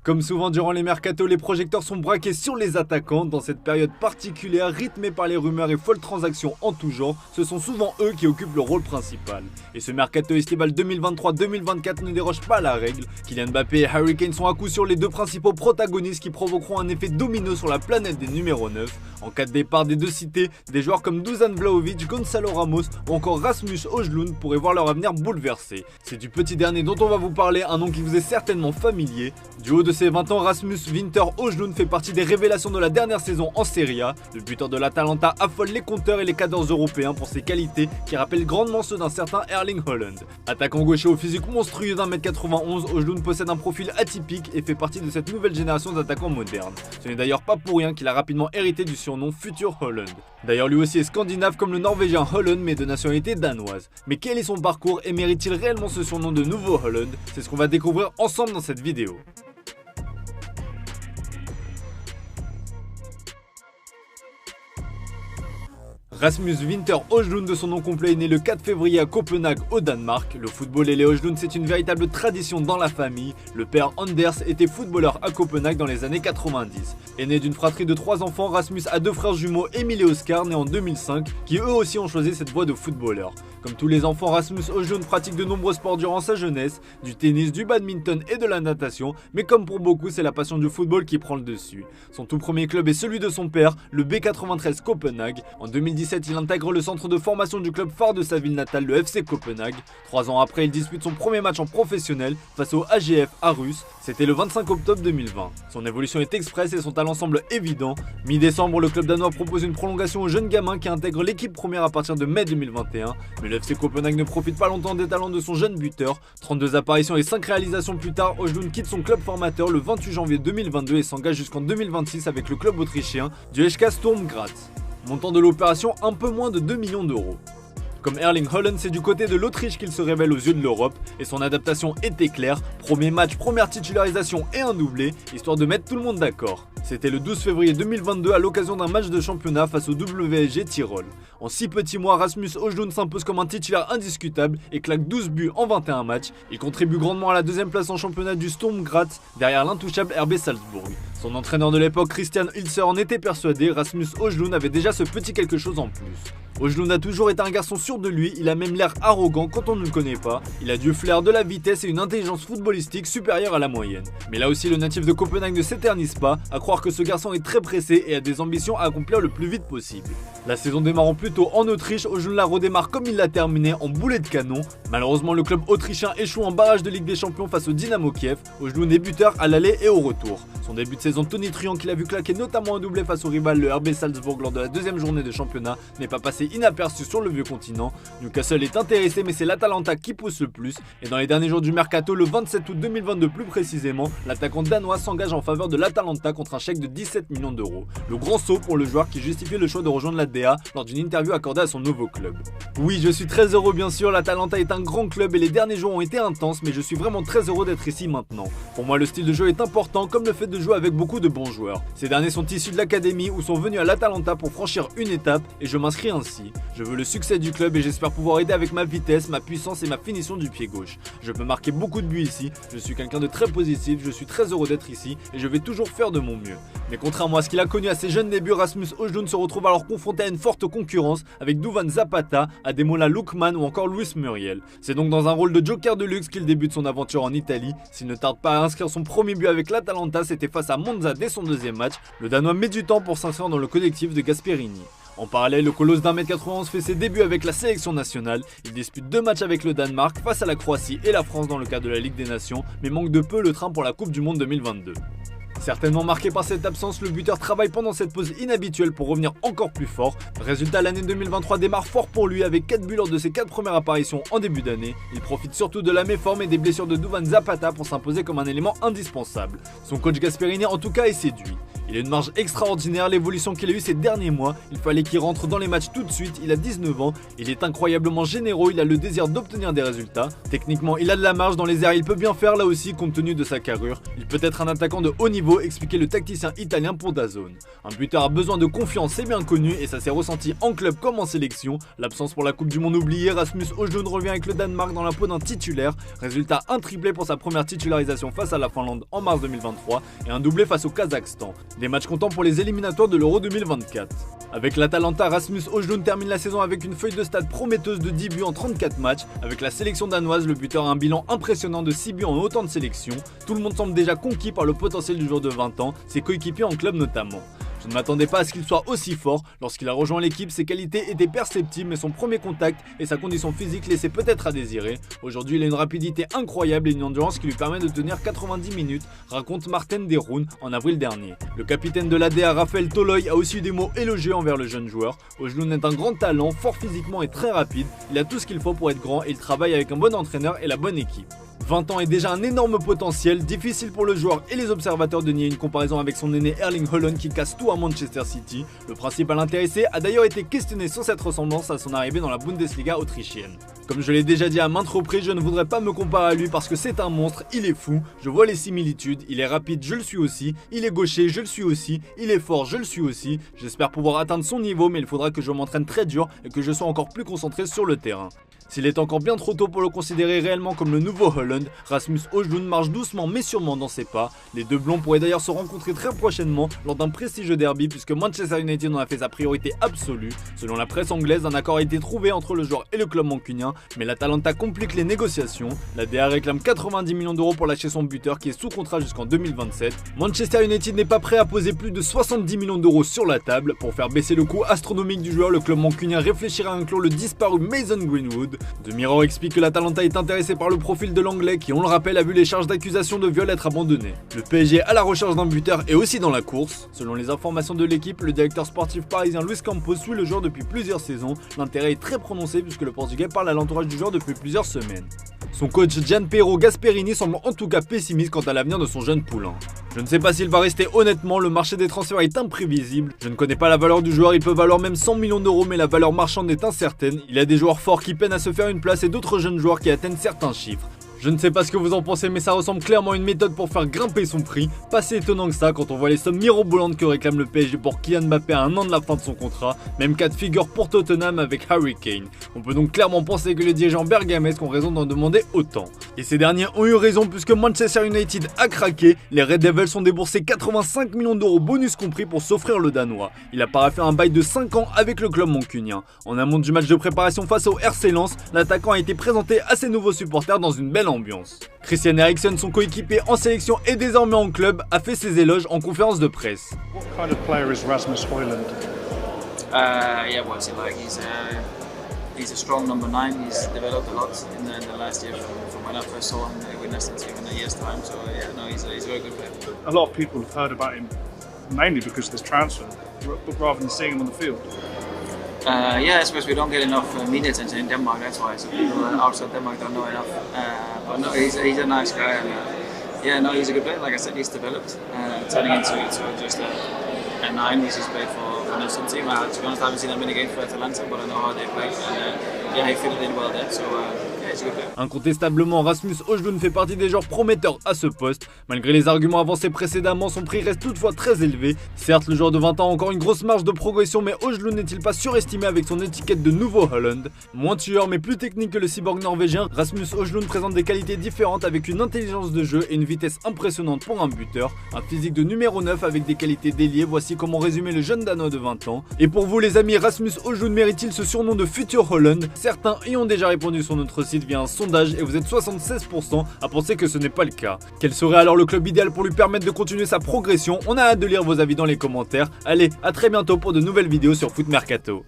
Comme souvent durant les mercatos, les projecteurs sont braqués sur les attaquants. Dans cette période particulière, rythmée par les rumeurs et folles transactions en tout genre, ce sont souvent eux qui occupent le rôle principal. Et ce mercato estival 2023-2024 ne déroge pas à la règle. Kylian Mbappé et Harry Kane sont à coup sûr les deux principaux protagonistes qui provoqueront un effet domino sur la planète des numéros 9. En cas de départ des deux cités, des joueurs comme Dusan Vlahovic, Gonzalo Ramos ou encore Rasmus Højlund pourraient voir leur avenir bouleversé. C'est du petit dernier dont on va vous parler, un nom qui vous est certainement familier. Du haut de ses 20 ans, Rasmus Winter Højlund fait partie des révélations de la dernière saison en Serie A. Le buteur de l'Atalanta affole les compteurs et les cadors européens pour ses qualités qui rappellent grandement ceux d'un certain Erling Haaland. Attaquant gaucher au physique monstrueux d'1m91, Højlund possède un profil atypique et fait partie de cette nouvelle génération d'attaquants modernes. Ce n'est d'ailleurs pas pour rien qu'il a rapidement hérité du surnom Futur Haaland. D'ailleurs lui aussi est scandinave comme le norvégien Haaland mais de nationalité danoise. Mais quel est son parcours et mérite-t-il réellement ce surnom de nouveau Haaland? C'est ce qu'on va découvrir ensemble dans cette vidéo. Rasmus Winter Højlund de son nom complet est né le 4 février à Copenhague au Danemark. Le football et les Højlund c'est une véritable tradition dans la famille. Le père Anders était footballeur à Copenhague dans les années 90. Né d'une fratrie de 3 enfants, Rasmus a 2 frères jumeaux, Emil et Oscar, nés en 2005, qui eux aussi ont choisi cette voie de footballeur. Comme tous les enfants, Rasmus Højlund pratique de nombreux sports durant sa jeunesse, du tennis, du badminton et de la natation, mais comme pour beaucoup, c'est la passion du football qui prend le dessus. Son tout premier club est celui de son père, le B93 Copenhague. En 2017, il intègre le centre de formation du club phare de sa ville natale, le FC Copenhague. 3 ans après, il dispute son premier match en professionnel face au AGF Aarhus. C'était le 25 octobre 2020. Son évolution est express et son talent semble évident. Mi-décembre, le club danois propose une prolongation au jeune gamin qui intègre l'équipe première à partir de mai 2021. Mais le FC Copenhague ne profite pas longtemps des talents de son jeune buteur. 32 apparitions et 5 réalisations plus tard, Højlund quitte son club formateur le 28 janvier 2022 et s'engage jusqu'en 2026 avec le club autrichien du SK Sturm Graz. Montant de l'opération un peu moins de 2 millions d'euros. Comme Erling Haaland, c'est du côté de l'Autriche qu'il se révèle aux yeux de l'Europe et son adaptation était claire. Premier match, première titularisation et un doublé, histoire de mettre tout le monde d'accord. C'était le 12 février 2022 à l'occasion d'un match de championnat face au WSG Tyrol. En 6 petits mois, Rasmus Højlund s'impose comme un titulaire indiscutable et claque 12 buts en 21 matchs. Il contribue grandement à la 2e place en championnat du Sturm Graz derrière l'intouchable RB Salzbourg. Son entraîneur de l'époque, Christian Ilzer, en était persuadé, Rasmus Højlund avait déjà ce petit quelque chose en plus. Højlund a toujours été un garçon sûr de lui, il a même l'air arrogant quand on ne le connaît pas. Il a du flair, de la vitesse et une intelligence footballistique supérieure à la moyenne. Mais là aussi, le natif de Copenhague ne s'éternise pas, à croire que ce garçon est très pressé et a des ambitions à accomplir le plus vite possible. La saison démarrant plus tôt en Autriche, Højlund la redémarre comme il l'a terminé en boulet de canon. Malheureusement, le club autrichien échoue en barrage de Ligue des Champions face au Dynamo Kiev. Højlund est buteur à l'aller et au retour. Son début de saison tonitruant qu'il a vu claquer notamment un doublé face au rival le RB Salzbourg lors de la 2e journée de championnat n'est pas passé inaperçu sur le vieux continent. Newcastle est intéressé mais c'est l'Atalanta qui pousse le plus et dans les derniers jours du mercato, le 27 août 2022 plus précisément, l'attaquant danois s'engage en faveur de l'Atalanta contre un chèque de 17 millions d'euros. Le grand saut pour le joueur qui justifiait le choix de rejoindre l'ADA lors d'une interview accordée à son nouveau club. Oui, je suis très heureux bien sûr, l'Atalanta est un grand club et les derniers jours ont été intenses mais je suis vraiment très heureux d'être ici maintenant. Pour moi le style de jeu est important comme le fait de jouer avec beaucoup de bons joueurs. Ces derniers sont issus de l'académie ou sont venus à l'Atalanta pour franchir une étape et je m'inscris ainsi. Je veux le succès du club et j'espère pouvoir aider avec ma vitesse, ma puissance et ma finition du pied gauche. Je peux marquer beaucoup de buts ici, je suis quelqu'un de très positif, je suis très heureux d'être ici et je vais toujours faire de mon mieux. Mais contrairement à ce qu'il a connu à ses jeunes débuts, Rasmus Højlund se retrouve alors confronté à une forte concurrence avec Duvan Zapata, Ademola Lookman ou encore Luis Muriel. C'est donc dans un rôle de joker de luxe qu'il débute son aventure en Italie. S'il ne tarde pas à inscrire son premier but avec l'Atalanta, c'était face à Monza dès son 2e match. Le Danois met du temps pour s'inscrire dans le collectif de Gasperini. En parallèle, le colosse d'1m91 fait ses débuts avec la sélection nationale. Il dispute 2 matchs avec le Danemark face à la Croatie et la France dans le cadre de la Ligue des Nations, mais manque de peu le train pour la Coupe du Monde 2022. Certainement marqué par cette absence, le buteur travaille pendant cette pause inhabituelle pour revenir encore plus fort. Résultat, l'année 2023 démarre fort pour lui avec 4 buts lors de ses 4 premières apparitions en début d'année. Il profite surtout de la méforme et des blessures de Duvan Zapata pour s'imposer comme un élément indispensable. Son coach Gasperini en tout cas est séduit. Il a une marge extraordinaire, l'évolution qu'il a eue ces derniers mois, il fallait qu'il rentre dans les matchs tout de suite, il a 19 ans, il est incroyablement généreux, il a le désir d'obtenir des résultats. Techniquement, il a de la marge dans les airs, il peut bien faire là aussi compte tenu de sa carrure. Il peut être un attaquant de haut niveau, expliquait le tacticien italien pour DAZN. Un buteur a besoin de confiance, c'est bien connu et ça s'est ressenti en club comme en sélection. L'absence pour la Coupe du Monde oubliée, Rasmus Højlund revient avec le Danemark dans la peau d'un titulaire. Résultat, un triplé pour sa première titularisation face à la Finlande en mars 2023 et un doublé face au Kazakhstan. Des matchs comptants pour les éliminatoires de l'Euro 2024. Avec l'Atalanta, Rasmus Højlund termine la saison avec une feuille de stade prometteuse de 10 buts en 34 matchs. Avec la sélection danoise, le buteur a un bilan impressionnant de 6 buts en autant de sélections. Tout le monde semble déjà conquis par le potentiel du joueur de 20 ans, ses coéquipiers en club notamment. Je ne m'attendais pas à ce qu'il soit aussi fort. Lorsqu'il a rejoint l'équipe, ses qualités étaient perceptibles, mais son premier contact et sa condition physique laissaient peut-être à désirer. Aujourd'hui, il a une rapidité incroyable et une endurance qui lui permet de tenir 90 minutes, raconte Martin de Roon en avril dernier. Le capitaine de l'ADA, Raphaël Toloi, a aussi eu des mots élogieux envers le jeune joueur. Højlund est un grand talent, fort physiquement et très rapide. Il a tout ce qu'il faut pour être grand et il travaille avec un bon entraîneur et la bonne équipe. 20 ans est déjà un énorme potentiel, difficile pour le joueur et les observateurs de nier une comparaison avec son aîné Erling Haaland qui casse tout à Manchester City. Le principal intéressé a d'ailleurs été questionné sur cette ressemblance à son arrivée dans la Bundesliga autrichienne. Comme je l'ai déjà dit à maintes reprises, je ne voudrais pas me comparer à lui parce que c'est un monstre, il est fou, je vois les similitudes, il est rapide, je le suis aussi, il est gaucher, je le suis aussi, il est fort, je le suis aussi. J'espère pouvoir atteindre son niveau, mais il faudra que je m'entraîne très dur et que je sois encore plus concentré sur le terrain. S'il est encore bien trop tôt pour le considérer réellement comme le nouveau Haaland, Rasmus Højlund marche doucement mais sûrement dans ses pas. Les deux blonds pourraient d'ailleurs se rencontrer très prochainement lors d'un prestigieux derby puisque Manchester United en a fait sa priorité absolue. Selon la presse anglaise, un accord a été trouvé entre le joueur et le club mancunien, mais l'Atalanta complique les négociations. La DA réclame 90 millions d'euros pour lâcher son buteur qui est sous contrat jusqu'en 2027. Manchester United n'est pas prêt à poser plus de 70 millions d'euros sur la table. Pour faire baisser le coût astronomique du joueur, le club mancunien réfléchira à inclure le disparu Mason Greenwood. The Mirror explique que l'Atalanta est intéressé par le profil de l'anglais qui, on le rappelle, a vu les charges d'accusation de viol être abandonnées. Le PSG à la recherche d'un buteur est aussi dans la course. Selon les informations de l'équipe, le directeur sportif parisien Luis Campos suit le joueur depuis plusieurs saisons. L'intérêt est très prononcé puisque le Portugais parle à l'entourage du joueur depuis plusieurs semaines. Son coach Gianpiero Gasperini semble en tout cas pessimiste quant à l'avenir de son jeune poulain. Je ne sais pas s'il va rester, honnêtement, le marché des transferts est imprévisible. Je ne connais pas la valeur du joueur, il peut valoir même 100 millions d'euros mais la valeur marchande est incertaine. Il y a des joueurs forts qui peinent à se faire une place et d'autres jeunes joueurs qui atteignent certains chiffres. Je ne sais pas ce que vous en pensez mais ça ressemble clairement à une méthode pour faire grimper son prix. Pas si étonnant que ça quand on voit les sommes mirobolantes que réclame le PSG pour Kylian Mbappé à un an de la fin de son contrat. Même cas de figure pour Tottenham avec Harry Kane. On peut donc clairement penser que les dirigeants bergamesques ont raison d'en demander autant. Et ces derniers ont eu raison puisque Manchester United a craqué. Les Red Devils ont déboursé 85 millions d'euros bonus compris pour s'offrir le Danois. Il a paraffé un bail de 5 ans avec le club mancunien. En amont du match de préparation face au RC Lens, l'attaquant a été présenté à ses nouveaux supporters dans une belle ambiance. Christian Eriksen, son coéquipier en sélection et désormais en club, a fait ses éloges en conférence de presse. What kind of player is Rasmus Højlund? Yeah, what's he like? He's a strong number 9. He's developed a lot in the last year from when I first saw him with national team in a year's time. So yeah, no, he's a very good player. A lot of people have heard about him mainly because of this transfer, but rather than seeing him on the field. Yeah, I suppose we don't get enough media attention in Denmark, that's why. So people outside Denmark don't know enough. But no, he's a nice guy. And, yeah, no, he's a good player. Like I said, he's developed, turning into just a 9 which he's played for national team. To be honest, I haven't seen that many games for Atalanta, but I know how they play. And yeah, he fitted in well there. So yeah, he's a good player. Incontestablement, Rasmus Højlund fait partie des joueurs prometteurs à ce poste. Malgré les arguments avancés précédemment, son prix reste toutefois très élevé. Certes, le joueur de 20 ans a encore une grosse marge de progression, mais Højlund n'est-il pas surestimé avec son étiquette de nouveau Haaland? Moins tueur mais plus technique que le cyborg norvégien, Rasmus Højlund présente des qualités différentes avec une intelligence de jeu et une vitesse impressionnante pour un buteur. Un physique de numéro 9 avec des qualités d'ailier, voici comment résumer le jeune Danois de 20 ans. Et pour vous les amis, Rasmus Højlund mérite-t-il ce surnom de futur Haaland? Certains y ont déjà répondu sur notre site via un sondage et vous êtes 76% à penser que ce n'est pas le cas. Quel serait alors le club idéal pour lui permettre de continuer sa progression? On a hâte de lire vos avis dans les commentaires. Allez, à très bientôt pour de nouvelles vidéos sur Foot Mercato.